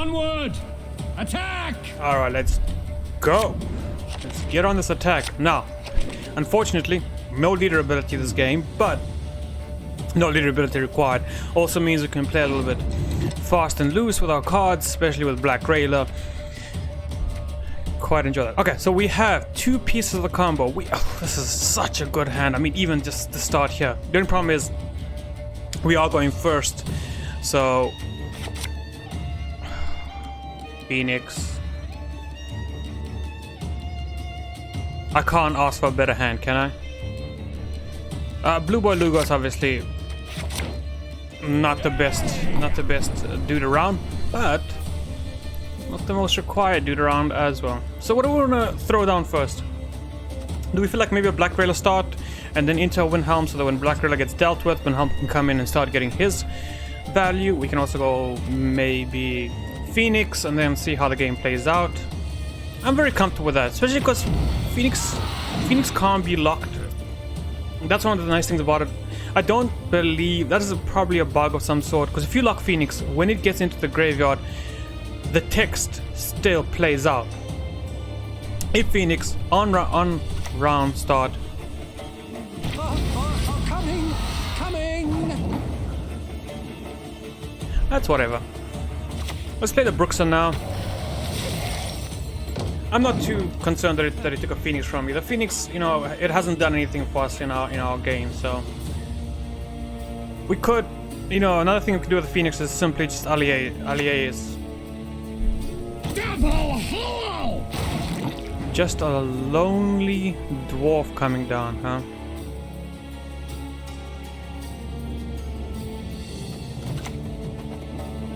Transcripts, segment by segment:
Onward! Attack! Alright, let's go. Let's get on this attack. Now, unfortunately, no leader ability this game, but no leader ability required. Also means we can play a little bit fast and loose with our cards, especially with Black Railer. Quite enjoy that. Okay, so we have 2 pieces of the combo. This is such a good hand. I mean, even just to start here. The only problem is we are going first, so Phoenix. I can't ask for a better hand, can I? Blue Boy Lugos obviously not the best dude around, but not the most required dude around as well. So what do we want to throw down first? Do we feel like maybe a Black Railer start and then into a Windhelm, so that when Black Railer gets dealt with, Windhelm can come in and start getting his value? We can also go maybe Phoenix and then see how the game plays out. I'm very comfortable with that, especially because Phoenix can't be locked. That's one of the nice things about it. I don't believe that is probably a bug of some sort, because if you lock Phoenix, when it gets into the graveyard, the text still plays out. If Phoenix on round start. Coming! That's whatever. Let's play the Brookson now. I'm not too concerned that it took a Phoenix from me. The Phoenix, you know, it hasn't done anything for us in our game, so we could, you know, another thing we could do with the Phoenix is simply just allies. Devil Hollow! Just a lonely dwarf coming down, huh?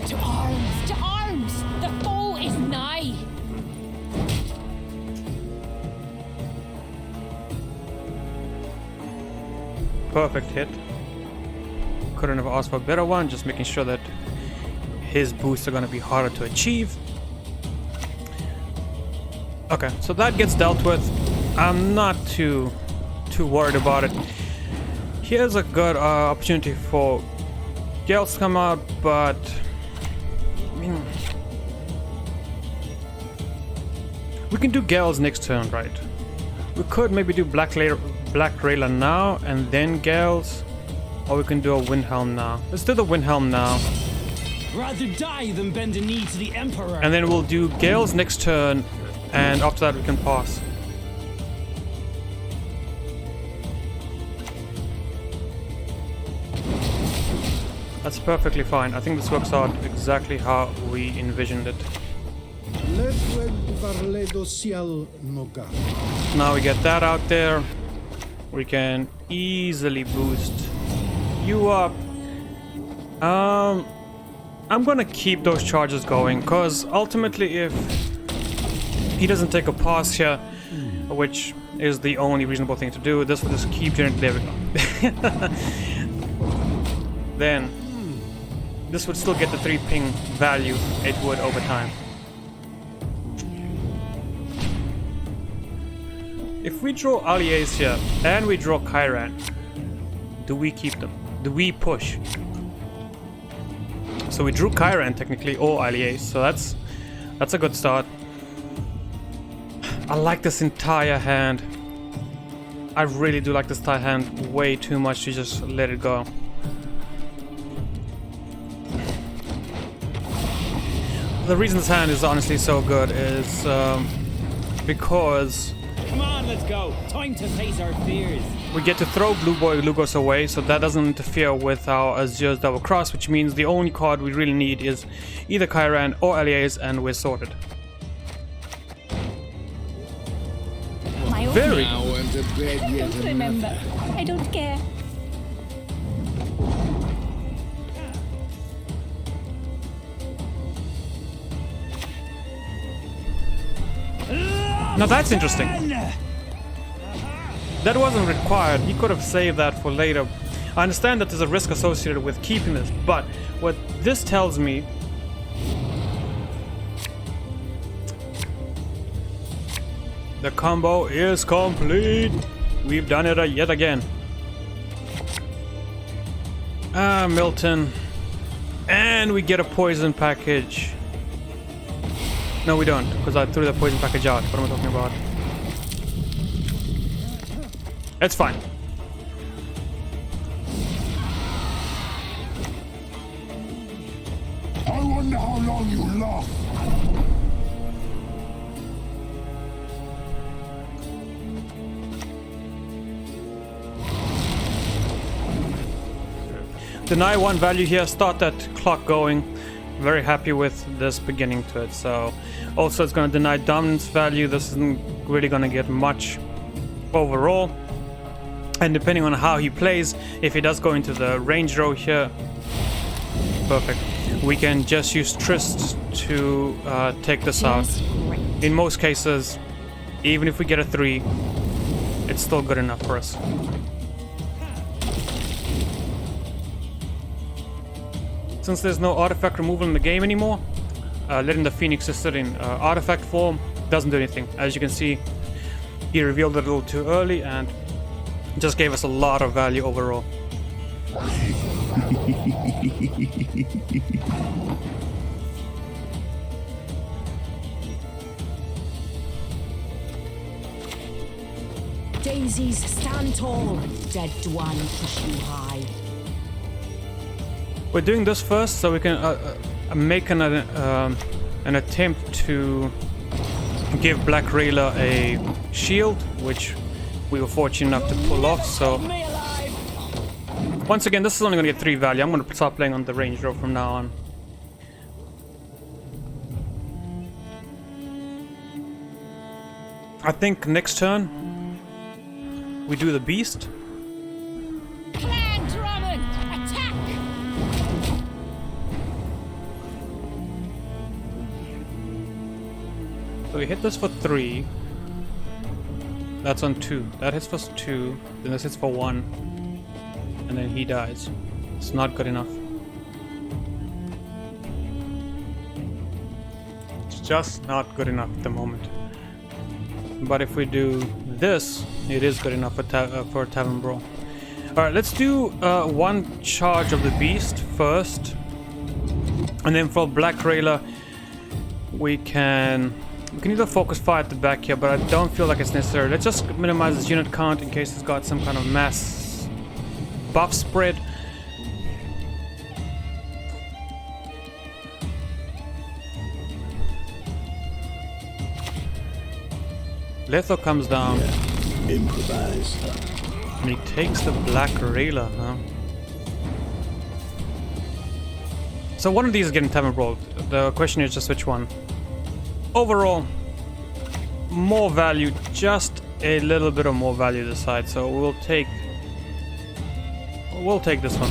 To arms! To arms! The foe is nigh! Perfect hit. Couldn't have asked for a better one, just making sure that his boosts are going to be harder to achieve. Okay, so that gets dealt with. I'm not too worried about it. Here's a good opportunity for Gales to come out, but I mean, we can do Gales next turn, right? We could maybe do Black Railer now and then Gales, or we can do a Windhelm now. Let's do the Windhelm now. Rather die than bend a knee to the Emperor. And then we'll do Gales next turn, and after that we can pass. That's perfectly fine. I think this works out exactly how we envisioned it. Now we get that out there. We can easily boost you up. I'm gonna keep those charges going, because ultimately if he doesn't take a pass here, which is the only reasonable thing to do, this will just keep generating. There we go. Then this would still get the 3 ping value it would over time. If we draw allies here and we draw Chiran, do we keep them? Do we push? So we drew Chiran technically, or allies, so that's a good start. I like this entire hand. I really do like this entire hand way too much to just let it go. The reason this hand is honestly so good is because Come on, let's go. Time to face our fears. we get to throw Blue Boy Lugos away, so that doesn't interfere with our Azur's Double Cross, which means the only card we really need is either Chiran or allies, and we're sorted. My Very Now and to bed I yet don't remember. I don't care. Now that's interesting. That wasn't required. He could have saved that for later. I understand that there's a risk associated with keeping this, but what this tells me the combo is complete. We've done it yet again. Milton. And we get a poison package. No, we don't, because I threw the poison package out. What am I talking about? It's fine. I wonder how long you last. Deny 1 value here, start that clock going. Very happy with this beginning to it. So also it's going to deny dominance value. This isn't really going to get much overall. And depending on how he plays, if he does go into the range row here, perfect. We can just use Trist to take this out. In most cases, even if we get a 3, it's still good enough for us. Since there's no artifact removal in the game anymore, letting the Phoenix just sit in artifact form doesn't do anything. As you can see, he revealed it a little too early and just gave us a lot of value overall. Daisies, stand tall. Dead Dwan push you high. We're doing this first so we can make an attempt to give Black Rayla a shield, which we were fortunate enough to pull off. So once again, this is only going to get 3 value. I'm going to start playing on the range row from now on. I think next turn we do the beast. Clan Drummond, attack! So we hit this for 3. That's on 2. That hits for 2. Then this hits for 1. And then he dies. It's not good enough. It's just not good enough at the moment. But if we do this, it is good enough for a Tavern Brawl. Alright, let's do 1 charge of the beast first. And then for Black Rayla, we can either focus fire at the back here, but I don't feel like it's necessary. Let's just minimize his unit count in case it's got some kind of mass buff spread. Letho comes down. Improvise. And he takes the Black Rayla, huh? So one of these is getting Tavern Brawl. The question is just which one. Overall, more value, just a little bit of more value this side. So we'll take this one.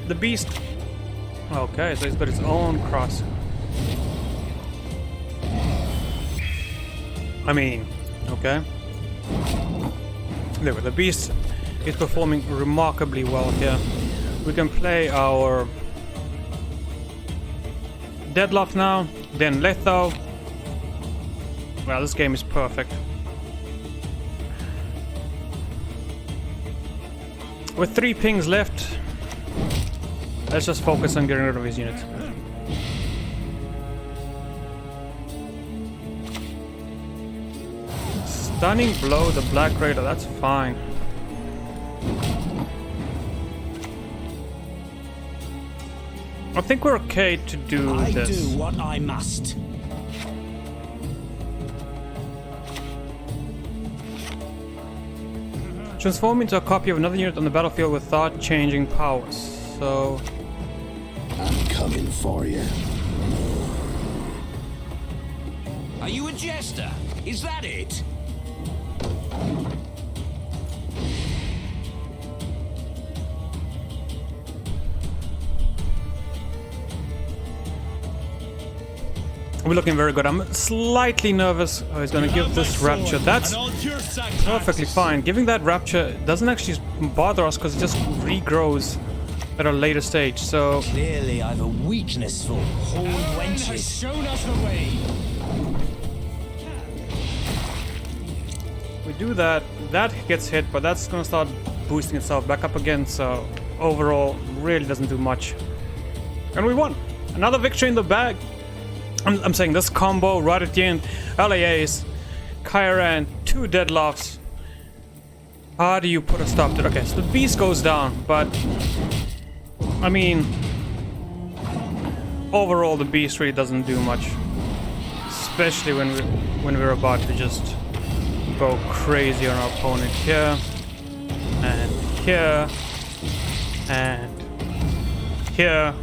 The beast. Okay, so he's got his own cross. I mean, okay. There, the beast is performing remarkably well here. We can play our Deadlock now, then Letho. Well, this game is perfect. With 3 pings left, let's just focus on getting rid of his unit. Stunning blow, the Black Raider, that's fine. I think we're okay to do this. I do what I must. Transform into a copy of another unit on the battlefield without changing powers. So I'm coming for you. Are you a jester? Is that it? we're looking very good. I'm slightly nervous. Oh, he's gonna give this rapture. That's perfectly fine. Giving that rapture doesn't actually bother us because it just regrows at a later stage. So Clearly, I've a weakness for horned wenches. Has shown us the way. we do that, that gets hit, but that's gonna start boosting itself back up again, so overall, really doesn't do much. And we won! Another victory in the bag! I'm saying this combo right at the end, LAAs, Kyran, 2 deadlocks. How do you put a stop to it? Okay, so the beast goes down, but I mean, overall the beast really doesn't do much, especially when we're about to just go crazy on our opponent here and here and here.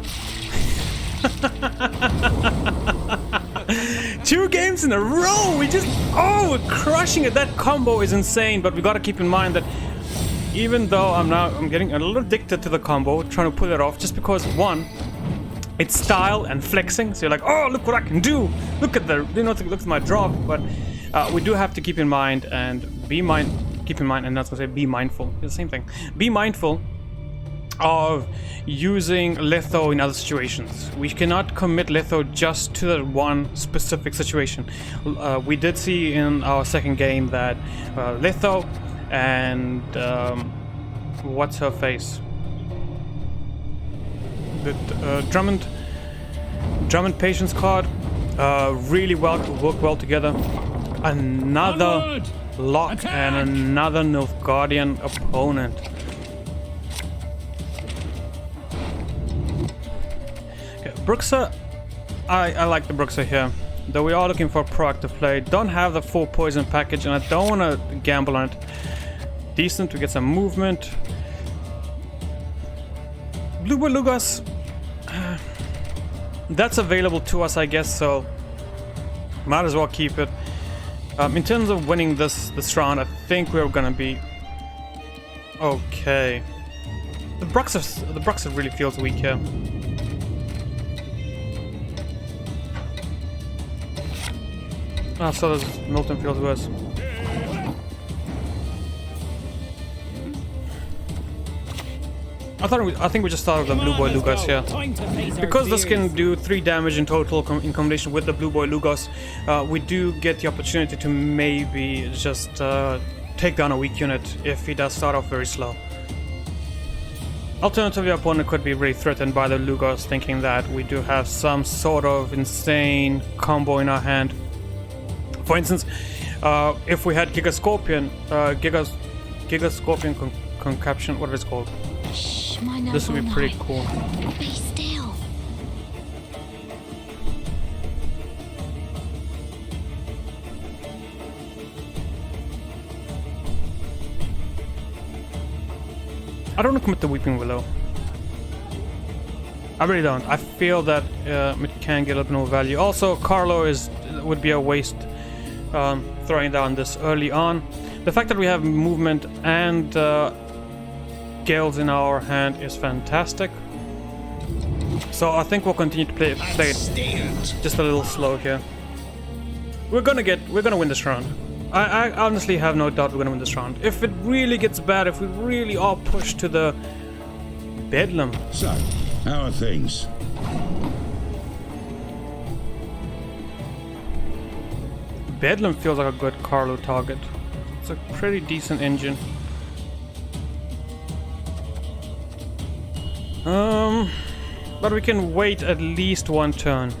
2 games in a row! We're crushing it! That combo is insane, but we gotta keep in mind that even though I'm getting a little addicted to the combo, trying to pull it off, just because, one, it's style and flexing, so you're like, oh, look what I can do! Look at look at my drop, but we do have to keep in mind and keep in mind, and that's gonna say be mindful, it's the same thing. Be mindful of using litho in other situations. We cannot commit litho just to that one specific situation. We did see in our second game that litho and what's her face? The Drummond Patience card really work well together. Another Onward! lock Attack! and another Nilfgaardian opponent. Bruxa, I like the Bruxa here, though we are looking for proactive play. Don't have the full poison package, and I don't want to gamble on it. Decent to get some movement. Blue Belugas, that's available to us, I guess, so might as well keep it. In terms of winning this round, I think we're gonna be okay. The Bruxa really feels weak here. So does Milton feels worse. I think we just started the Blue Boy Lugos here. Because this can do 3 damage in total in combination with the Blue Boy Lugos, we do get the opportunity to maybe just take down a weak unit if he does start off very slow. Alternatively, our opponent could be really threatened by the Lugos, thinking that we do have some sort of insane combo in our hand. For instance, if we had Giga Scorpion Concaption, whatever it's called. Shh, This would be pretty cool. Be still. I don't want to commit the Weeping Willow. I really don't. I feel that it can get a little more value. Also, Carlo would be a waste throwing down this early on. The fact that we have movement and Gales in our hand is fantastic. So I think we'll continue to play it just a little slow here. We're gonna win this round. I honestly have no doubt we're gonna win this round. If it really gets bad, if we really are pushed to the bedlam. So, how are things? Bedlam feels like a good Carlo target. It's a pretty decent engine. But we can wait at least 1 turn.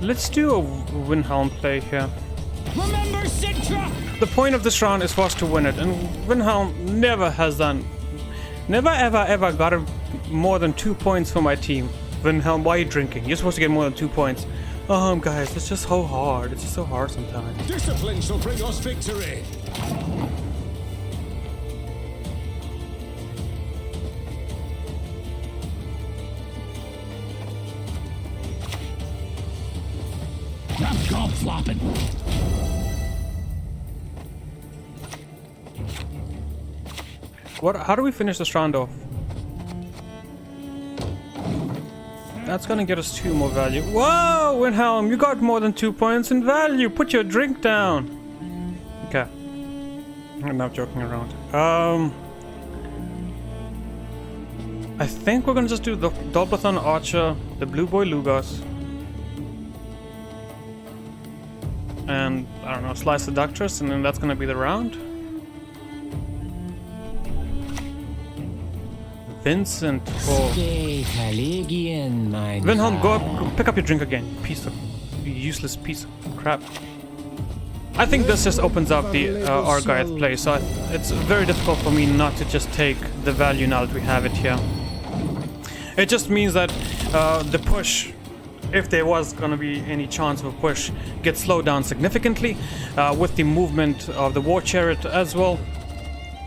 Let's do a Windhelm play here. Remember Sintra! The point of this round is for us to win it, and Windhelm never ever got more than 2 points for my team. Windhelm, why are you drinking? You're supposed to get more than 2 points. Guys, it's just so hard. It's just so hard sometimes. Discipline shall bring us victory! I'm gone flopping. How do we finish this round off? That's gonna get us 2 more value. Whoa, Windhelm, you got more than 2 points in value. Put your drink down. Okay. I'm not joking around. I think we're gonna just do the Doblathon Archer, the Blue Boy Lugos, and I don't know, slice the Ductress, and then that's gonna be the round. Vincent for Vinholm, go pick up your drink again, piece of useless piece of crap. I think this just opens up the Argyle play, so it's very difficult for me not to just take the value now that we have it here. It just means that the push, if there was going to be any chance of a push, gets slowed down significantly with the movement of the War Chariot as well.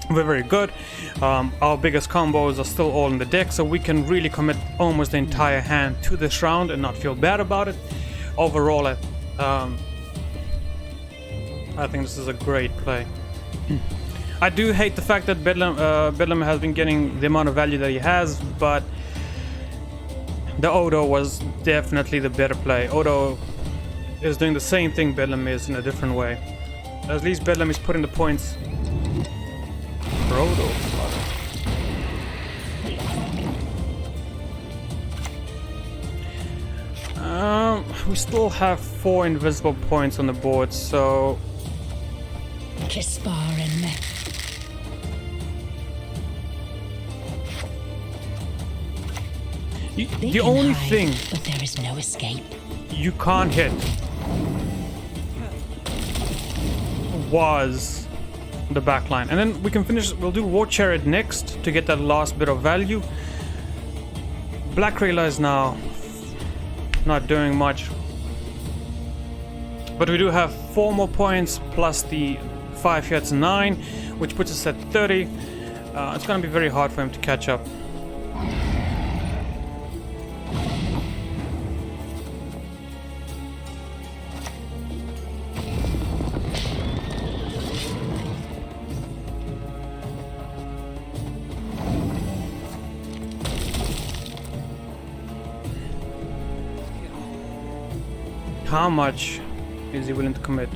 We're very good. Our biggest combos are still all in the deck, so we can really commit almost the entire hand to this round and not feel bad about it. Overall, I think this is a great play. I do hate the fact that Bedlam has been getting the amount of value that he has, but the Odo was definitely the better play. Odo is doing the same thing Bedlam is in a different way. At least Bedlam is putting the points for Odo. We still have 4 invisible points on the board, so Kisparin. the only thing But there is no escape. you can't hit was the backline, and then we can finish. We'll do War Chariot next to get that last bit of value. Black Rayla is now not doing much, but we do have 4 more points plus the 5 here, it's 9, which puts us at 30. It's gonna be very hard for him to catch up. How much is he willing to commit?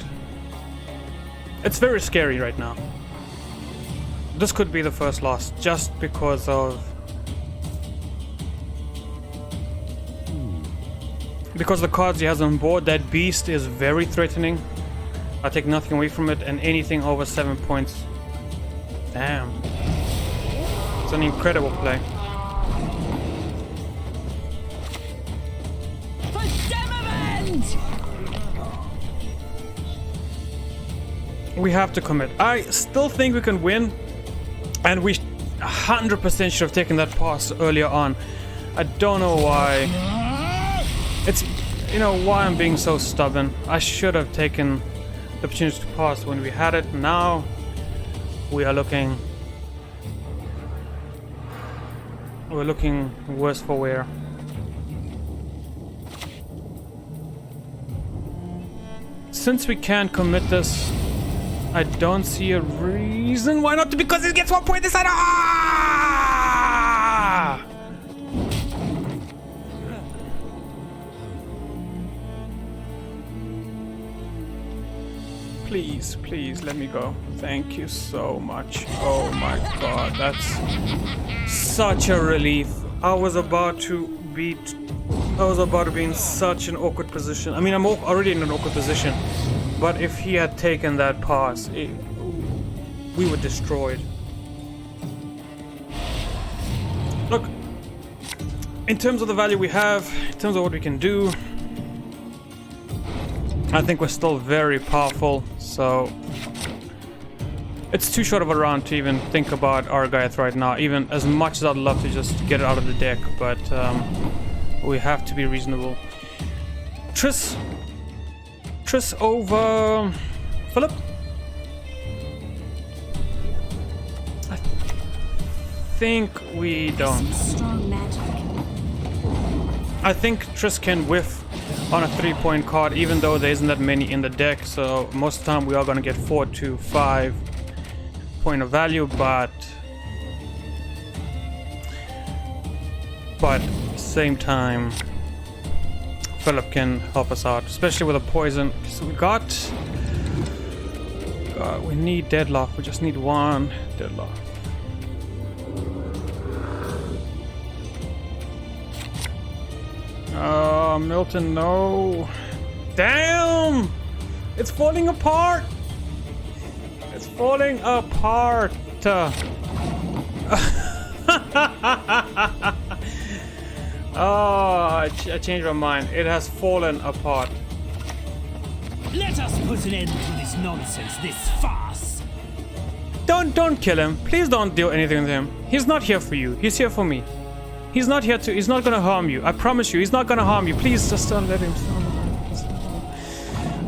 It's very scary right now. This could be the first loss just because of the cards he has on board. That beast is very threatening. I take nothing away from it, and anything over 7 points. Damn. It's an incredible play. We have to commit. I still think we can win, and we 100% should have taken that pass earlier on. I don't know why. It's, you know, why I'm being so stubborn. I should have taken the opportunity to pass when we had it. Now we are looking worse for wear. Since we can't commit this, I don't see a reason why not to, because it gets 1 point this side. Ah! Please, please let me go. Thank you so much. Oh my god, that's such a relief. I was about to be in such an awkward position. I mean, I'm already in an awkward position. But if he had taken that pass, we were destroyed. Look, in terms of the value we have, in terms of what we can do, I think we're still very powerful, so it's too short of a round to even think about Argyle right now, even as much as I'd love to just get it out of the deck, but we have to be reasonable. Triss over Philip? I think we don't. Strong magic. I think Triss can whiff on a 3-point card, even though there isn't that many in the deck, so most of the time we are going to get 4 to 5 point of value, but same time Philip can help us out, especially with a poison. So we need deadlock. We just need 1 deadlock. Milton, no. Damn! It's falling apart. It's falling apart. Oh, I changed my mind. It has fallen apart. Let us put an end to this nonsense, this farce. Don't kill him. Please don't do anything with him. He's not here for you. He's here for me. He's not here to. He's not gonna harm you. I promise you. He's not gonna harm you. Please just don't let him.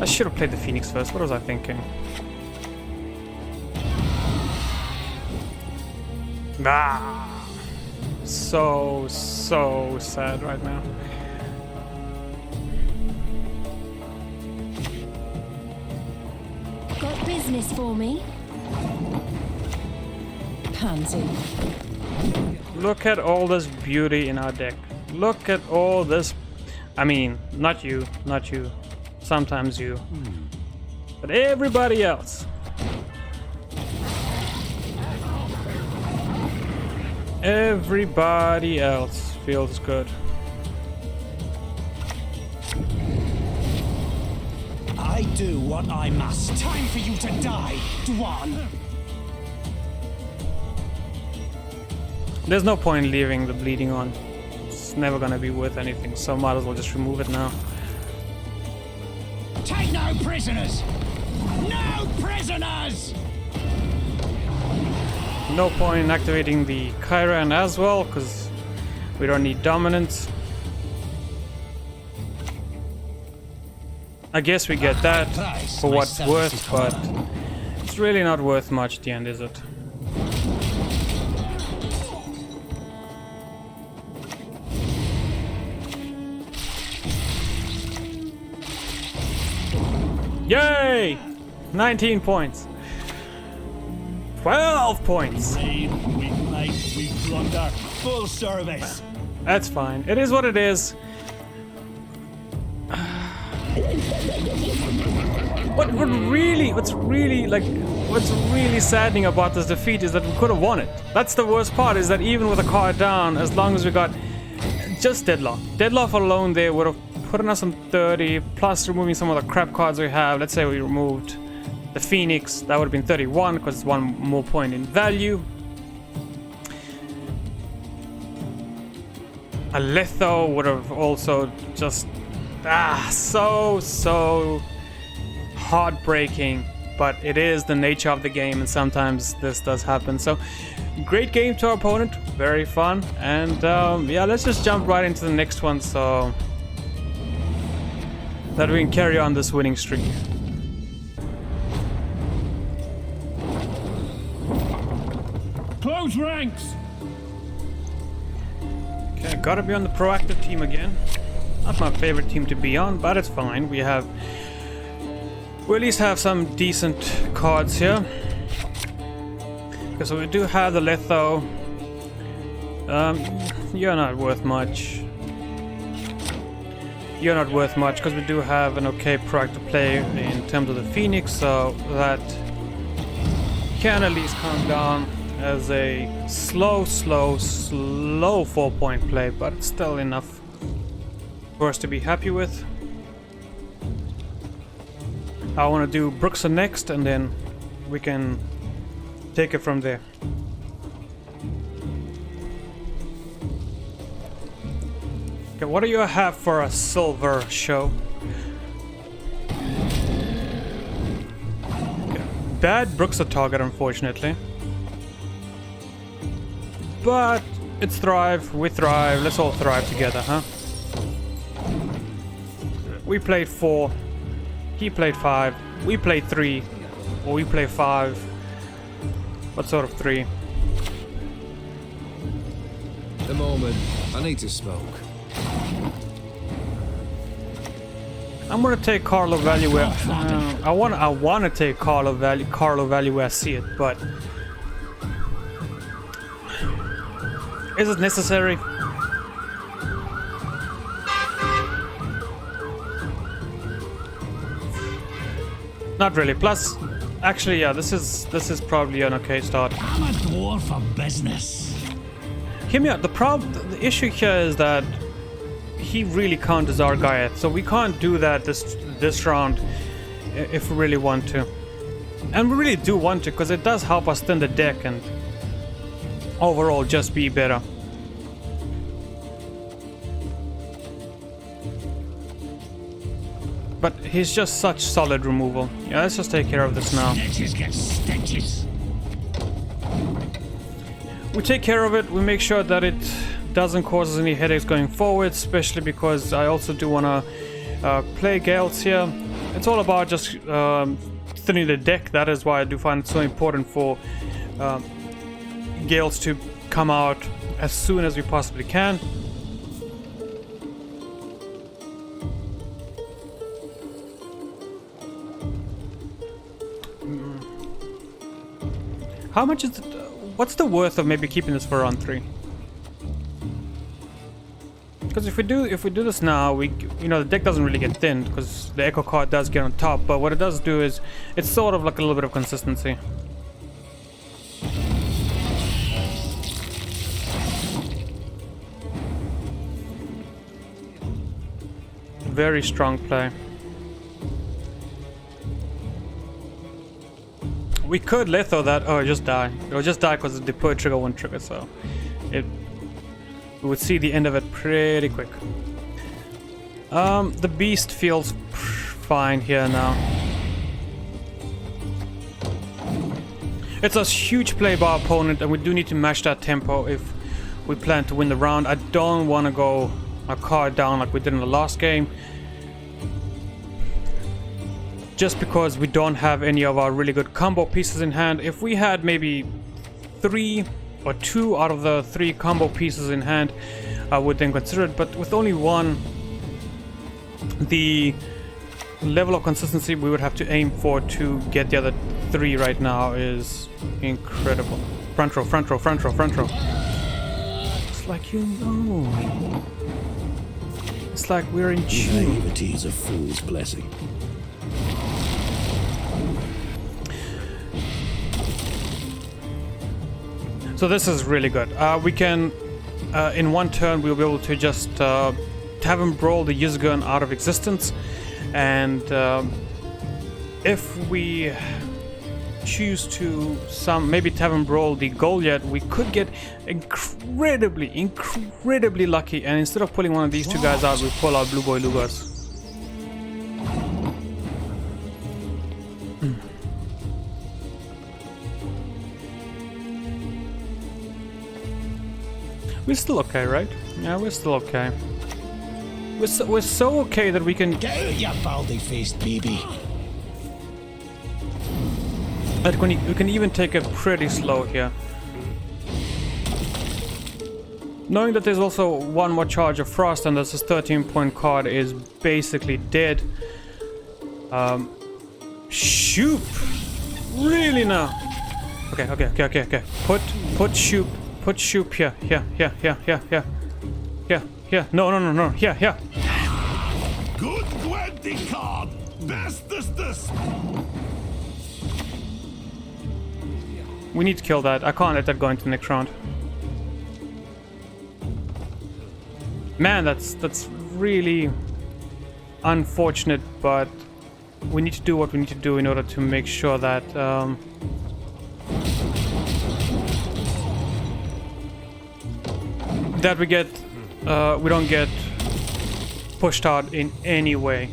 I should have played the Phoenix first. What was I thinking? Ah, so sad right now. Got business for me? Pansy. Look at all this beauty in our deck. Look at all this. I mean, not you. Sometimes you. But everybody else. Everybody else feels good. I do what I must. Time for you to die, Dwan. There's no point leaving the bleeding on. It's never gonna be worth anything, so might as well just remove it now. Take no prisoners! No prisoners! No point in activating the Chiron as well, because we don't need dominance. I guess we get that for what's worth, but it's really not worth much at the end, is it? Yay! 19 points. 12 points. We fight, we plunder, full service. That's fine. It is what it is. What's really saddening about this defeat is that we could have won it. That's the worst part, is that even with a card down, as long as we got just deadlock. Deadlock alone there would have put us on 30, plus removing some of the crap cards we have. Let's say we removed the Phoenix, that would have been 31 because it's one more point in value. A Litho would have also just so heartbreaking, but it is the nature of the game, and sometimes this does happen. So great game to our opponent, very fun, and yeah, let's just jump right into the next one so that we can carry on this winning streak. Close ranks! Okay, gotta be on the proactive team again. Not my favorite team to be on, but it's fine. We at least have some decent cards here. Okay, so we do have the Litho. You're not worth much. You're not worth much because we do have an okay proactive play in terms of the Phoenix, so that can at least come down as a slow 4-point play, but it's still enough for us to be happy with. I want to do Bruxa next, and then we can take it from there. Okay, what do you have for a silver show? Okay. Bad Bruxa target, unfortunately. But it's thrive, we thrive, let's all thrive together, huh? We played 4, he played 5, we played 3, or we play 5. What sort of 3? The moment. I need to smoke. I'm gonna take Carlo value where I want to take Carlo value where I see it, but is it necessary? Not really. Plus, actually, yeah, this is probably an okay start. I'm a dwarf of business. Hear me out. The issue here is that he really counters our Gaiath, so we can't do that this round. if we really want to. And we really do want to, because it does help us thin the deck and overall just be better. But he's just such solid removal. Yeah, let's just take care of this now. Snitches get stitches. We take care of it, we make sure that it doesn't cause us any headaches going forward, especially because I also do want to play Gales here. It's all about just thinning the deck. That is why I do find it so important for Gales to come out as soon as we possibly can. How much is it? What's the worth of maybe keeping this for round 3? Because if we do this now, the deck doesn't really get thinned because the echo card does get on top. But what it does do is it's sort of like a little bit of consistency. Very strong play. We could litho that, or just die. It would just die because the deploy trigger won't trigger, so we would see the end of it pretty quick. The beast feels fine here now. It's a huge play by our opponent, and we do need to match that tempo if we plan to win the round. I don't want to go a card down like we did in the last game, just because we don't have any of our really good combo pieces in hand. If we had maybe 3 or 2 out of the 3 combo pieces in hand, I would then consider it. But with only 1, the level of consistency we would have to aim for to get the other 3 right now is incredible. Front row, front row, front row, front row. It's like, you know. It's like we're in tune. Naivety is a fool's blessing. So this is really good. We can, in one turn, we'll be able to just Tavern Brawl the Yuzgun out of existence. And if we choose to maybe Tavern Brawl the Goliath, we could get incredibly lucky. And instead of pulling one of these 2 guys out, we pull out Blue Boy Lugas. We're still okay, right? Yeah, we're still okay. We're so okay that we can... Get out, you baldy-faced baby. That we can even take it pretty slow here. Knowing that there's also 1 more charge of Frost and this 13-point card is basically dead. Shoop! Really now? Okay. Put Shoop. Put Shoop here. Here. No. Here. Good Gwent card. Bestest. We need to kill that. I can't let that go into the next round. Man, that's really unfortunate, but we need to do what we need to do in order to make sure that that we don't get pushed out in any way.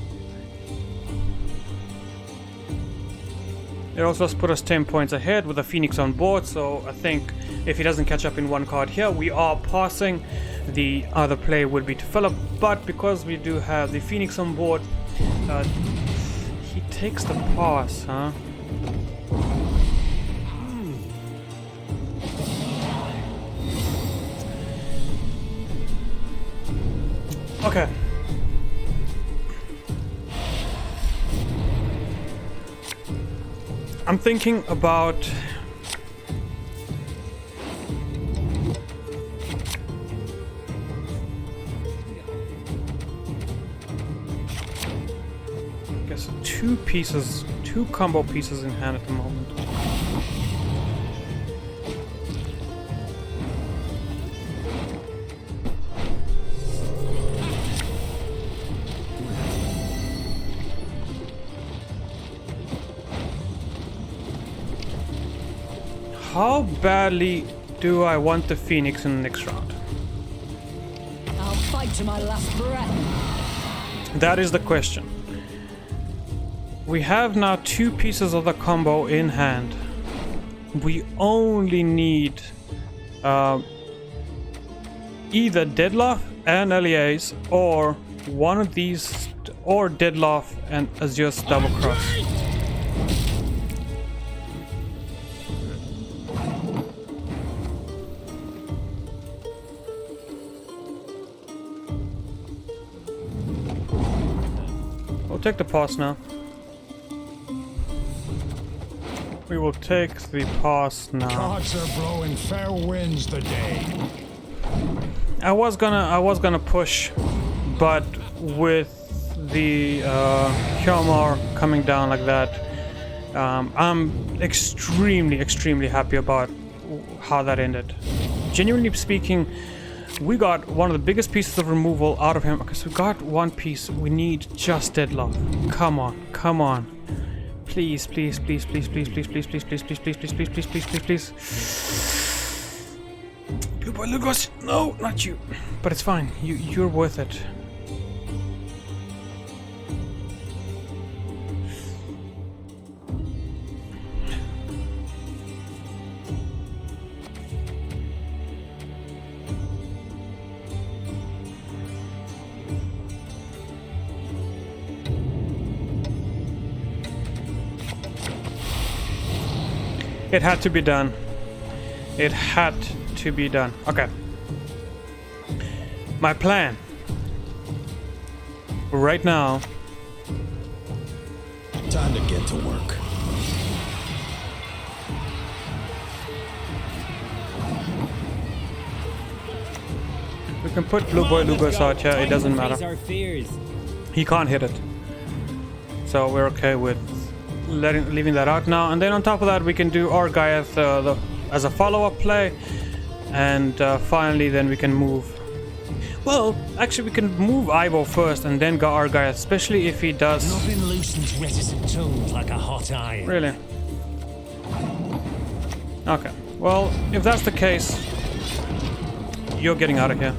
It also has put us 10 points ahead with a Phoenix on board, so I think if he doesn't catch up in 1 card here, we are passing. The other play would be to fill up, but because we do have the Phoenix on board, he takes the pass, huh? Okay. I'm thinking about I guess 2 combo pieces in hand at the moment. how badly do I want the Phoenix in the next round? I'll fight to my last breath. That is the question. We have now 2 pieces of the combo in hand. We only need either Deadlock and Elias, or one of these, or Deadlock and Azure's double cross. We'll take the pass now. We will take the pass now. Gods are blowing fair winds today. I was gonna push, but with the Hyomar coming down like that, I'm extremely happy about how that ended. Genuinely speaking, we got one of the biggest pieces of removal out of him, because we got one piece. We need just Deadlock. Come on, come on. Please, please, please, please, please, please, please, please, please, please, please, please, please, please, please, please, please. Blue boy Lugos, no, not you. But it's fine. You're worth it. It had to be done. It had to be done. Okay. My plan right now. Time to get to work. We can put Blue Boy Lugos out here. It doesn't matter. Our fears. He can't hit it. So we're okay with leaving that out now. And then on top of that, we can do Argaeth as a follow-up play. And finally, then we can move. Well, actually, we can move Ivo first and then go Argaeth, especially if he does. Nothing loosens reticent tongues like a hot iron. Really? Okay. Well, if that's the case, you're getting out of here.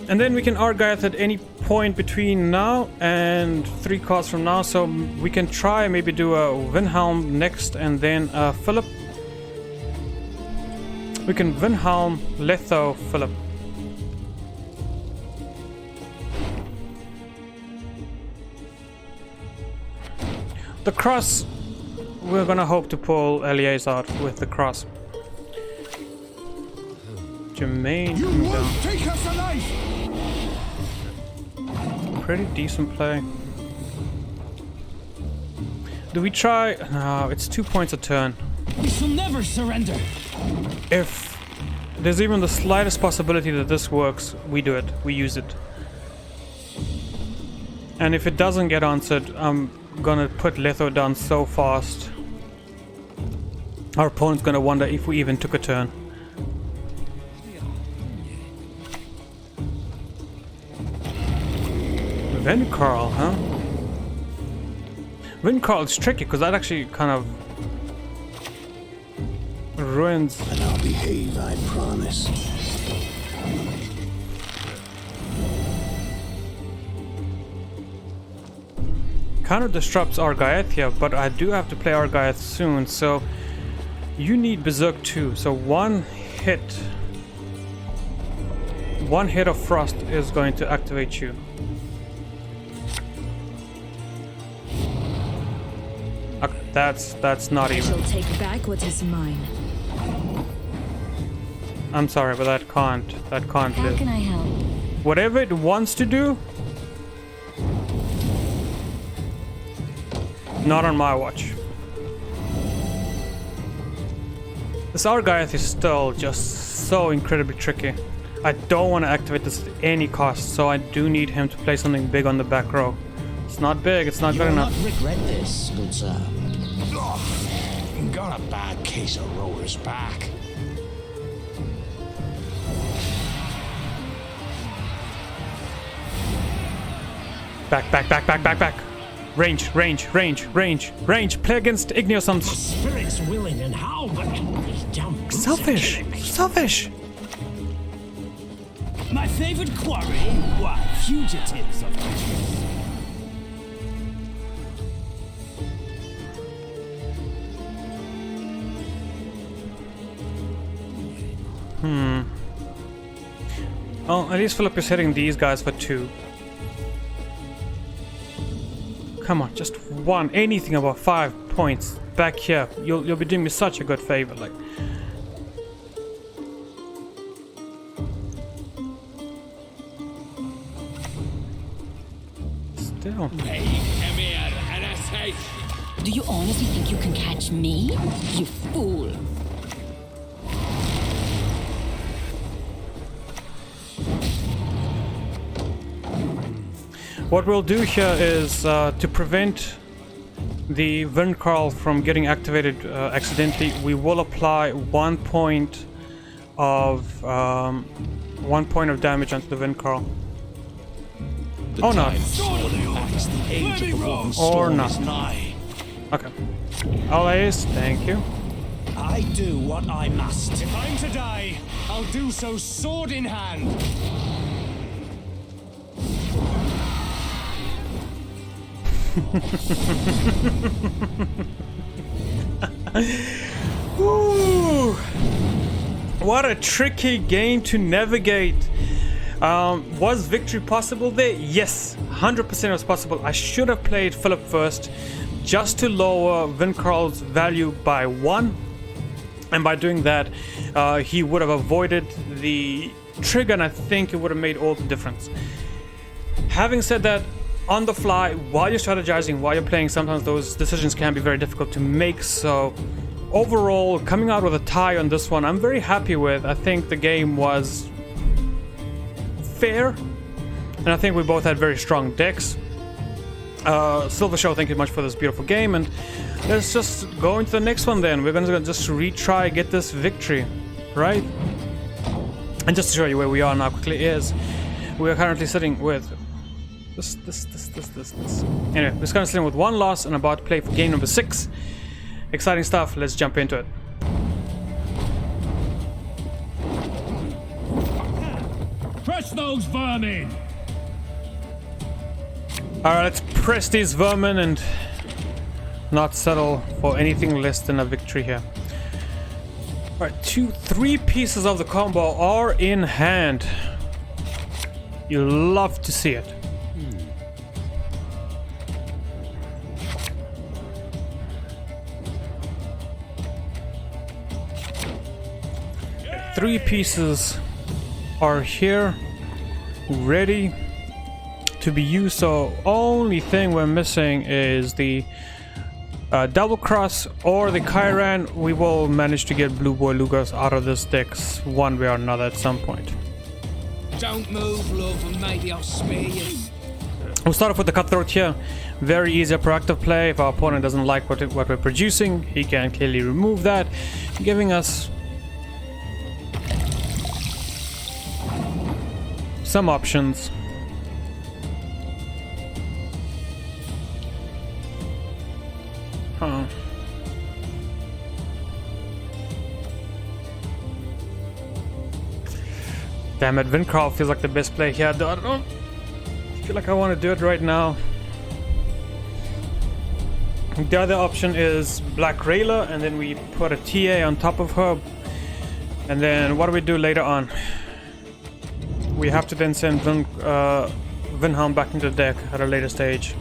And then we can Argaeth at any point between now and 3 cards from now. So we can try maybe do a Windhelm next and then Philip. We can Windhelm, Letho, Philip. The cross, we're gonna hope to pull Elias out with the cross. Jermaine You coming won't down. take us alive! Pretty decent play. Do we try? No, it's 2 points a turn. We shall never surrender. If there's even the slightest possibility that this works, we do it. We use it. And if it doesn't get answered, I'm gonna put Letho down so fast. Our opponent's gonna wonder if we even took a turn. Vincarl, huh? Vincarl is tricky because that actually kind of ruins. And I'll behave, I promise. Kind of disrupts Argaeth here, but I do have to play Argaeth soon, so you need Berserk too. So one hit of Frost is going to activate you. Okay, that's not I even. shall take back what is mine. I'm sorry, but that can't How live. can I help? Whatever it wants to do, not on my watch. This Argaeth is still just so incredibly tricky. I don't want to activate this at any cost, so I do need him to play something big on the back row. It's not big, it's not You good will enough. not regret this, good sir. Got a bad case of rower's back. Back. Range. Play against Igneosums. Spirit's willing and how, but these damn boots are Selfish. killing me. Selfish. My favorite quarry? Why, fugitives, of course. Oh, at least Philip is hitting these guys for 2. Come on, just 1. Anything about 5 points back here. You'll be doing me such a good favor. Like, still. Do you honestly think you can catch me? You fool. What we'll do here is to prevent the Windcarl from getting activated accidentally, we will apply 1 point of 1 point of damage onto the Windcarl. Oh no. Or not. Okay. Always, thank you. I do what I must. If I'm to die, I'll do so sword in hand. Ooh, what a tricky game to navigate. Was victory possible there? Yes, 100% was possible. I should have played Philip first just to lower Windcarl's value by 1. And by doing that, he would have avoided the trigger, and I think it would have made all the difference. Having said that, on the fly, while you're strategizing, while you're playing, sometimes those decisions can be very difficult to make. So overall, coming out with a tie on this one, I'm very happy with. I think the game was fair, and I think we both had very strong decks. Silver Show, thank you much for this beautiful game, and let's just go into the next one then. We're gonna just retry, get this victory, right? And just to show you where we are now quickly is, we are currently sitting with this. Anyway, we're currently sitting with 1 loss and about to play for game number 6. Exciting stuff, let's jump into it. Press those vermin! Alright, let's press these vermin and not settle for anything less than a victory here. Alright, 3 pieces of the combo are in hand. You'll love to see it. 3 pieces are here, ready to be used. So only thing we're missing is the double cross or the Chiran. We will manage to get Blue Boy Lugas out of this deck one way or another at some point. Don't move, love, and maybe I'll spare you. We'll start off with the Cutthroat here. Very easy proactive play. If our opponent doesn't like what we're producing, he can clearly remove that, giving us some options. Huh. Damn it, Windcarl feels like the best play here. I don't feel like I want to do it right now. The other option is Black Railer, and then we put a TA on top of her. And then what do we do later on? We have to then send Windhound back into the deck at a later stage.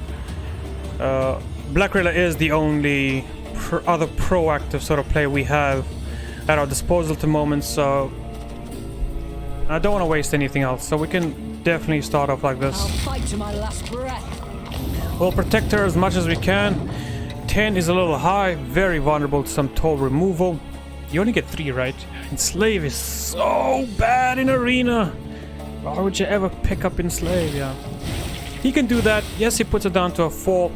Black Railer is the only other proactive sort of play we have at our disposal at the moment, so I don't want to waste anything else. So we can definitely start off like this. I'll fight to my last breath. We'll protect her as much as we can. 10 is a little high, very vulnerable to some toll removal. You only get 3, right? Enslave is so bad in Arena. Why would you ever pick up Enslave? Yeah. He can do that. Yes, he puts it down to a 4.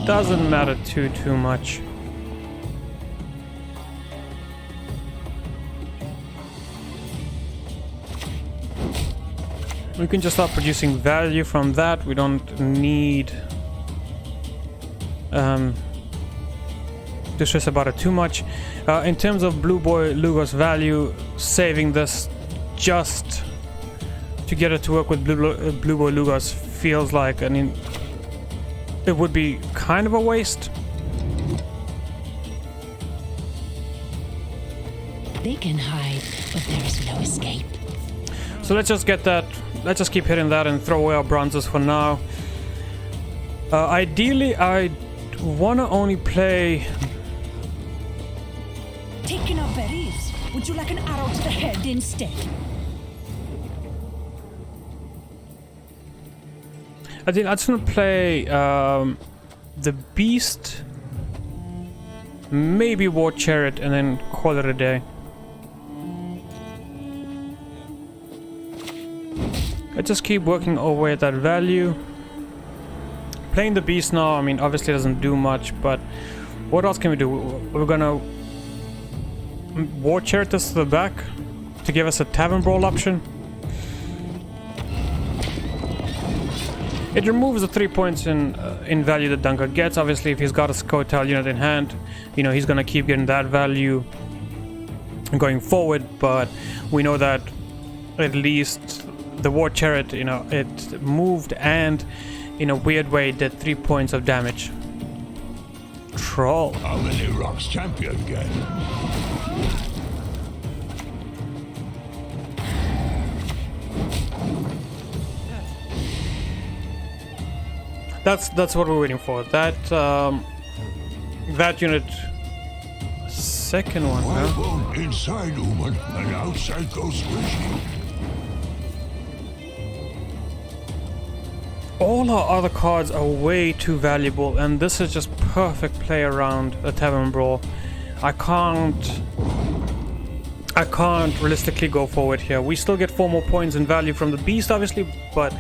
Doesn't matter too much. We can just start producing value from that. We don't need to stress about it too much. In terms of Blue Boy Lugo's value, saving this just to get it to work with Blue Boy Lugos feels like, I mean, it would be kind of a waste. They can hide, but there is no escape. So let's just get that. Let's just keep hitting that and throw away our bronzes for now. Ideally, I want to only play... Taking our berries. Would you like an arrow to the head instead? I just want to play the Beast, maybe War Chariot, and then call it a day. Let's just keep working away at that value. Playing the Beast now, I mean, obviously doesn't do much, but what else can we do? We're gonna War Chariot this to the back to give us a Tavern Brawl option. It removes the 3 points in value that Dunker gets. Obviously, if he's got a Scoia'tale unit in hand, you know, he's gonna keep getting that value going forward, but we know that at least the War Chariot, you know, it moved and in a weird way did 3 points of damage. Troll. How many rocks champion get? That's what we're waiting for. That unit, second one. Why Huh? won't inside woman and outside go squishy? All our other cards are way too valuable, and this is just perfect play around a Tavern Brawl. I can't realistically go forward here. We still get 4 more points in value from the Beast, obviously, but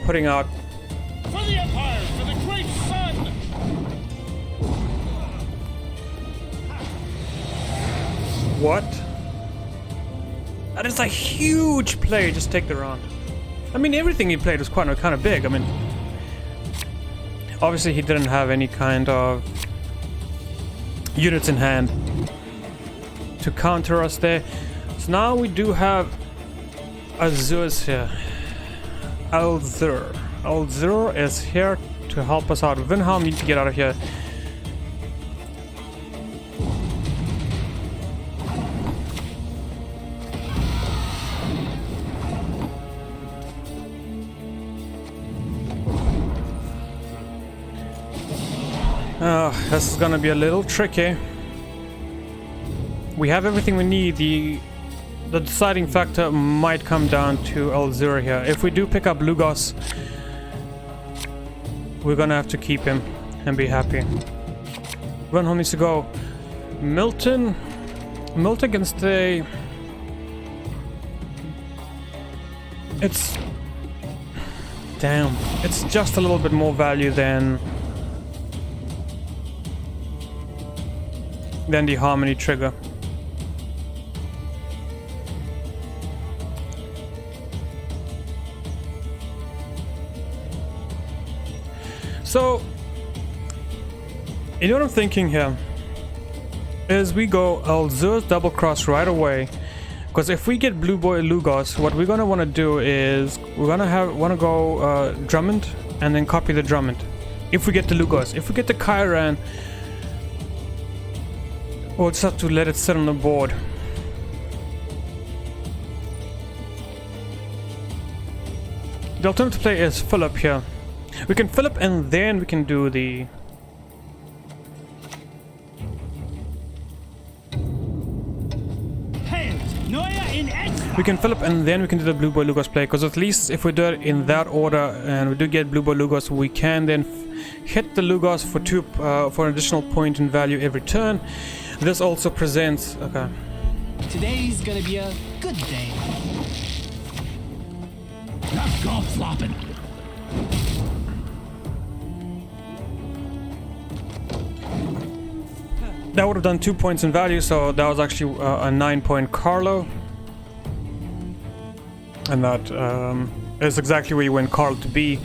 putting out For the Empire, for the great sun! what? That is a huge play. Just take the round. I mean, everything he played was kind of big. I mean, obviously he didn't have any kind of units in hand to counter us there. So now we do have Azur's here. Alzur. Alzur is here to help us out. Vinhelm need to get out of here. This is gonna be a little tricky. We have everything we need. The deciding factor might come down to Alzur here. If we do pick up Lugos, we're gonna have to keep him and be happy. Vinhelm needs to go. Milton can stay. It's damn. It's just a little bit more value than the Harmony trigger. So, you know what I'm thinking here? Is we go Alzur's double cross right away. Because if we get Blue Boy Lugos, what we're gonna want to do is we're gonna want to go Drummond and then copy the Drummond. If we get the Lugos, if we get the Chiran, we'll just have to let it sit on the board. The alternative play is Philip here. We can Philip and then we can do the... We can Philip and then we can do the Blue Boy Lugos play, because at least if we do it in that order and we do get Blue Boy Lugos, we can then hit the Lugos for an additional point in value every turn. This also presents... okay. Today's gonna be a good day. Let's go flopping. That would have done 2 points in value, so that was actually a 9-point Carlo. And that is exactly where you want Carlo to be.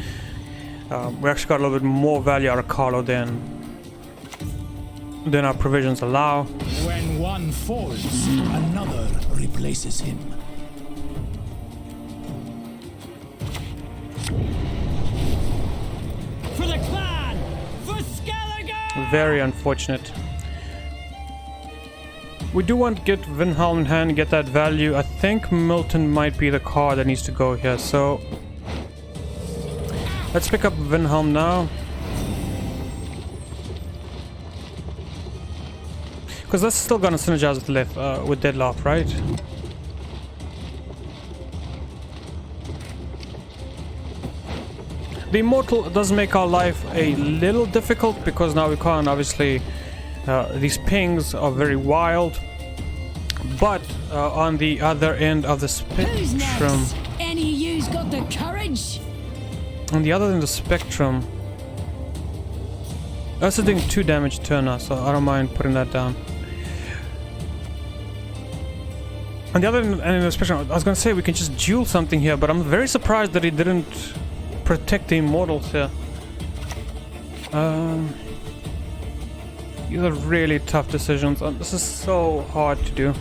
We actually got a little bit more value out of Carlo than our provisions allow. When one falls, another replaces him. For the clan! For Scoia'tale! Very unfortunate. We do want to get Vinhelm in hand, get that value. I think Milton might be the card that needs to go here, so let's pick up Vinhelm now. Because that's still gonna synergize with Deadlock, right? The Immortal does make our life a little difficult because now we can't obviously... these pings are very wild, but on the other end of the spectrum, Any of you's got the courage? on the other end of the spectrum, that's doing 2 damage a turn now, so I don't mind putting that down. On the other end of the spectrum, I was gonna say we can just duel something here, but I'm very surprised that he didn't protect the Immortals here. These are really tough decisions. This is so hard to do.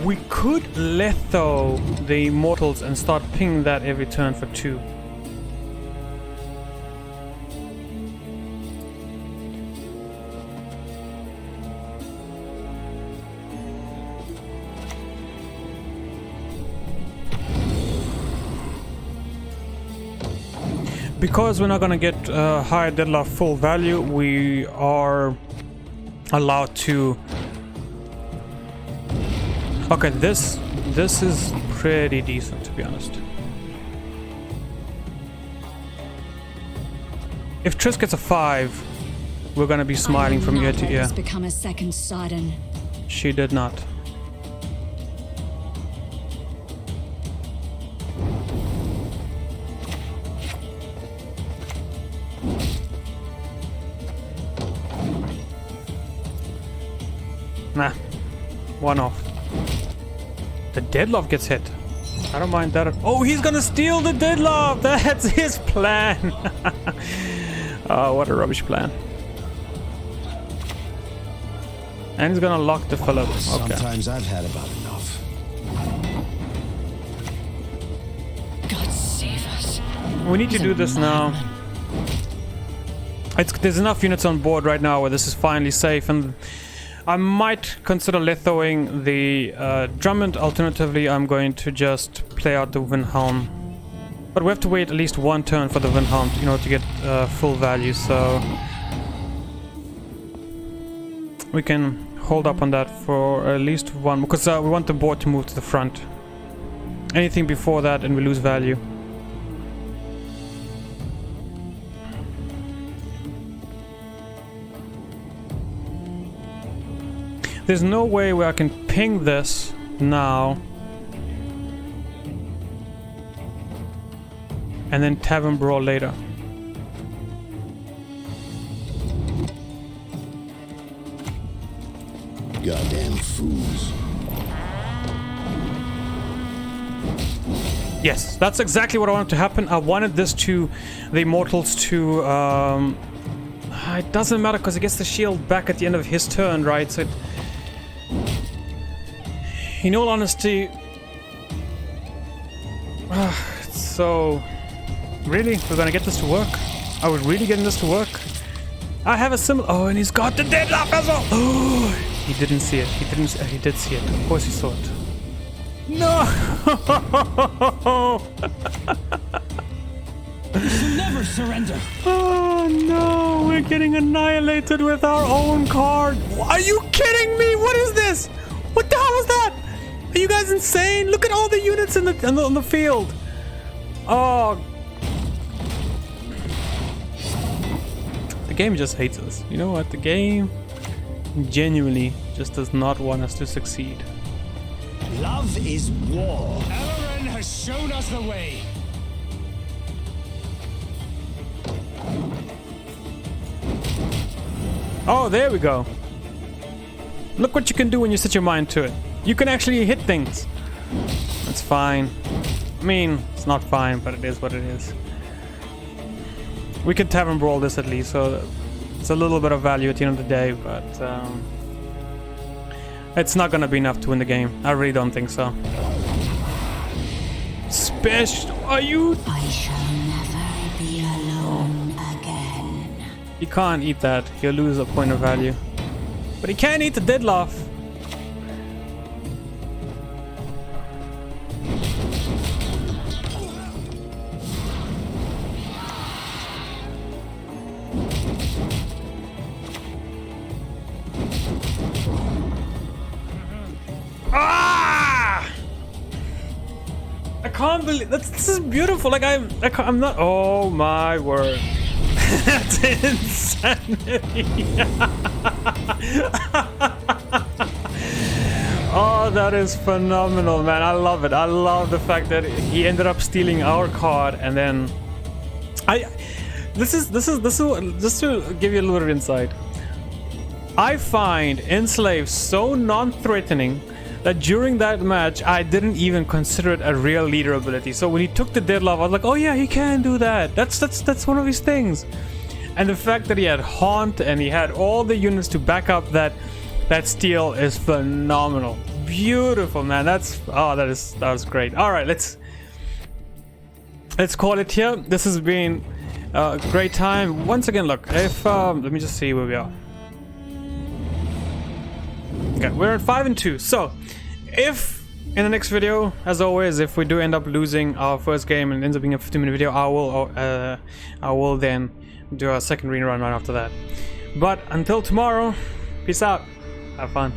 We could Letho the Immortals and start pinging that every turn for 2. Because we're not gonna get higher Deadlock full value, we are allowed to... Okay, this is pretty decent, to be honest. If Triss gets a 5, we're gonna be smiling from ear to ear. Has become a second Sidon. She did not. Nah, one off. The Deadlock gets hit. I don't mind that. Oh, he's gonna steal the Deadlock! That's his plan! Oh, what a rubbish plan. And he's gonna lock the Philip. Okay. Sometimes I've had about enough. God save us. We need to do this now. There's enough units on board right now where this is finally safe, and I might consider Lethoing the Drummond. Alternatively, I'm going to just play out the Vinhelm. But we have to wait at least 1 turn for the Vinhelm to get full value, so we can hold up on that for at least 1, because we want the board to move to the front. Anything before that and we lose value. There's no way where I can ping this now and then Tavern Brawl later. Goddamn fools. Yes, that's exactly what I wanted to happen. I wanted this to, the Immortals to, it doesn't matter because he gets the shield back at the end of his turn, right? So in all honesty, so really, we're gonna get this to work? Are we really getting this to work? I have a similar. Oh, and he's got the Deadlock as well. Oh, he didn't see it. He did see it. Of course, he saw it. No. Never surrender. Oh no, we're getting annihilated with our own card. Are you kidding me? What is this? What the hell is that? Are you guys insane? Look at all the units on the field. Oh. The game just hates us. You know what? The game genuinely just does not want us to succeed. Love is war. Elren has shown us the way. Oh, there we go. Look what you can do when you set your mind to it. You can actually hit things. That's fine. I mean, it's not fine, but it is what it is. We could tavern brawl this at least, so it's a little bit of value at the end of the day, but it's not gonna be enough to win the game. I really don't think so. Special, are you? I shall never be alone again. He can't eat that. He'll lose a point of value. But he can eat the Deadloff. I can't believe this is beautiful. Like I'm not. Oh my word, that's insanity. Oh, that is phenomenal, man. I love it. I love the fact that he ended up stealing our card, and then this is just to give you a little bit of insight. I find Enslave so non-threatening that during that match I didn't even consider it a real leader ability. So when he took the Deadloff, I was like, oh yeah, he can do that. That's one of his things. And the fact that he had Haunt and he had all the units to back up that steal is phenomenal. Beautiful, man. That was great. All right, let's call it here. This has been a great time. Once again, look, if let me just see where we are. Okay, we're at 5 and 2. So, if in the next video, as always, if we do end up losing our first game and it ends up being a 15-minute video, I will then do a second rerun right after that. But until tomorrow, peace out. Have fun.